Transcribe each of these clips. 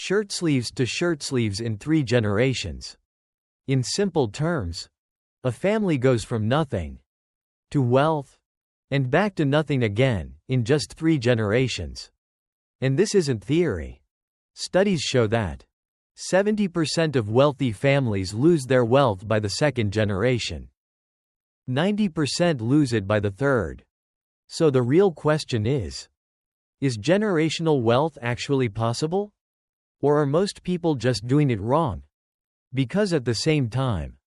shirt sleeves to shirt sleeves in 3 generations. In simple terms, a family goes from nothing to wealth and back to nothing again in just 3 generations. And this isn't theory. Studies show that 70% of wealthy families lose their wealth by the 2nd generation. 90% lose it by the 3rd. So the real question is generational wealth actually possible? Or are most people just doing it wrong? Because at the same time,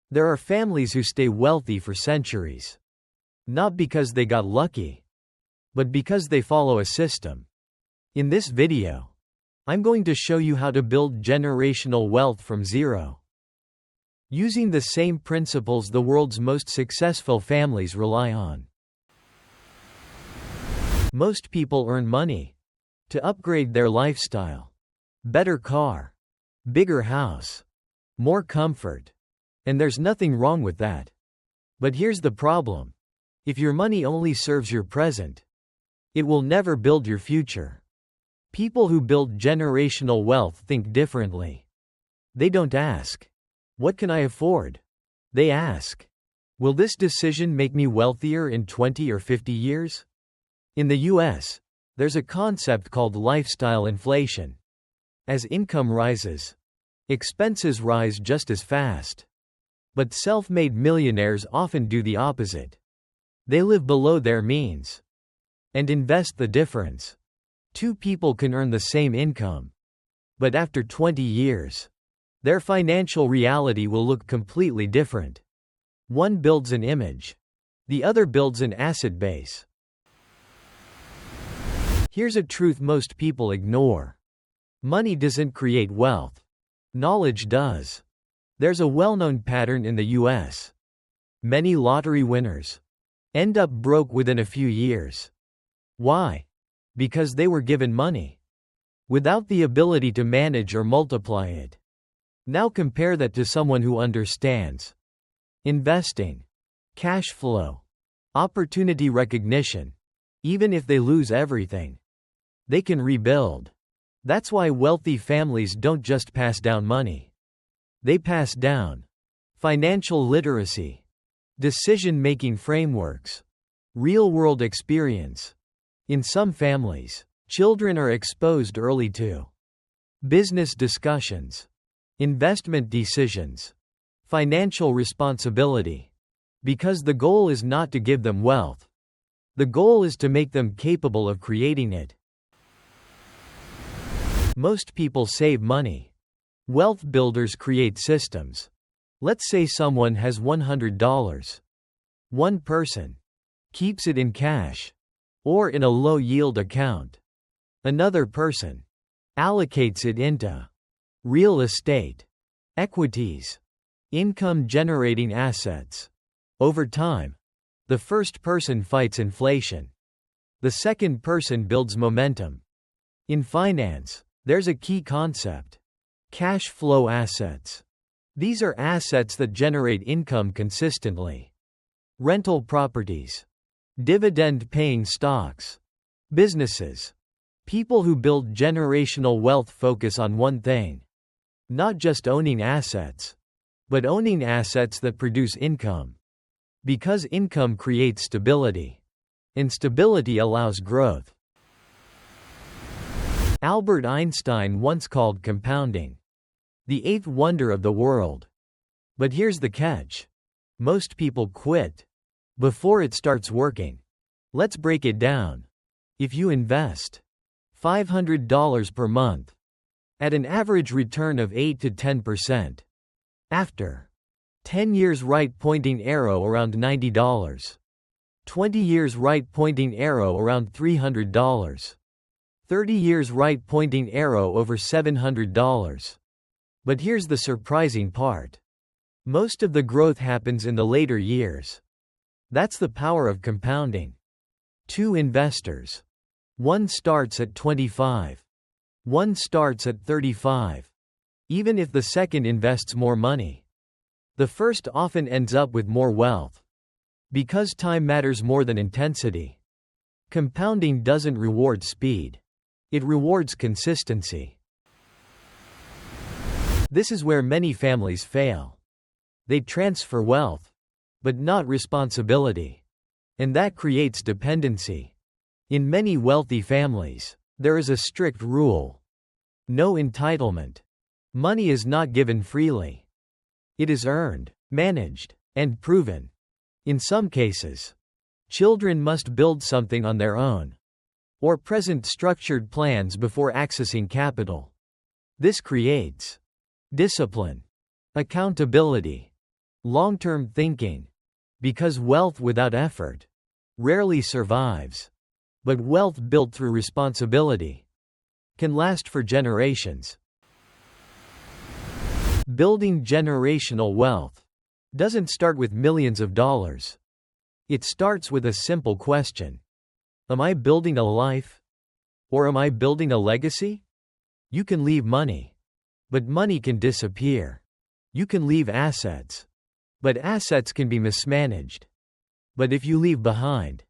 there are families who stay wealthy for centuries. Not because they got lucky, but because they follow a system. In this video, I'm going to show you how to build generational wealth from zero, using the same principles the world's most successful families rely on. Most people earn money to upgrade their lifestyle. Better car, bigger house, more comfort. And there's nothing wrong with that. But here's the problem. If your money only serves your present, it will never build your future. People who build generational wealth think differently. They don't ask, "What can I afford?" They ask, "Will this decision make me wealthier in 20 or 50 years?" In the US, there's a concept called lifestyle inflation. As income rises, expenses rise just as fast. But self-made millionaires often do the opposite. They live below their means and invest the difference. 2 people can earn the same income, but after 20 years, their financial reality will look completely different. One builds an image, the other builds an asset base. Here's a truth most people ignore. Money doesn't create wealth. Knowledge does. There's a well-known pattern in the US. Many lottery winners end up broke within a few years. Why? Because they were given money without the ability to manage or multiply it. Now compare that to someone who understands investing, cash flow, opportunity recognition. Even if they lose everything, they can rebuild. That's why wealthy families don't just pass down money. They pass down financial literacy, decision-making frameworks, real-world experience. In some families, children are exposed early to business discussions, investment decisions, financial responsibility. Because the goal is not to give them wealth. The goal is to make them capable of creating it. Most people save money. Wealth builders create systems. Let's say someone has $100. One person keeps it in cash or in a low-yield account. Another person allocates it into real estate, equities, income-generating assets. Over time, the first person fights inflation. The second person builds momentum. In finance, there's a key concept: cash flow assets. These are assets that generate income consistently. Rental properties, dividend-paying stocks, businesses. People who build generational wealth focus on one thing: not just owning assets, but owning assets that produce income. Because income creates stability, and stability allows growth. Albert Einstein once called compounding the 8th wonder of the world. But here's the catch: most people quit before it starts working. Let's break it down. If you invest $500 per month at an average return of 8 to 10%, after 10 years, right pointing arrow around $90, 20 years, right pointing arrow around $300, 30 years, right pointing arrow over $700. But here's the surprising part: most of the growth happens in the later years. That's the power of compounding. 2 investors. One starts at 25. One starts at 35. Even if the second invests more money, the first often ends up with more wealth. Because time matters more than intensity. Compounding doesn't reward speed. It rewards consistency. This is where many families fail. They transfer wealth, but not responsibility. And that creates dependency. In many wealthy families, there is a strict rule: no entitlement. Money is not given freely. It is earned, managed, and proven. In some cases, children must build something on their own, or present structured plans before accessing capital. This creates discipline, accountability, long-term thinking, because wealth without effort rarely survives. But wealth built through responsibility can last for generations. Building generational wealth doesn't start with millions of dollars. It starts with a simple question: am I building a life? Or am I building a legacy? You can leave money, but money can disappear. You can leave assets, but assets can be mismanaged. But if you leave behind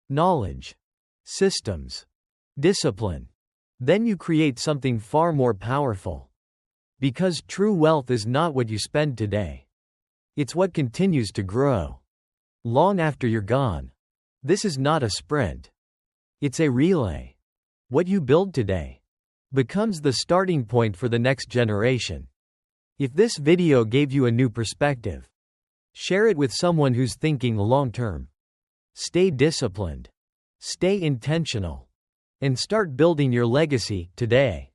knowledge, systems, discipline, then you create something far more powerful. Because true wealth is not what you spend today. It's what continues to grow long after you're gone. This is not a sprint. It's a relay. What you build today becomes the starting point for the next generation. If this video gave you a new perspective, share it with someone who's thinking long-term. Stay disciplined, stay intentional, and start building your legacy today.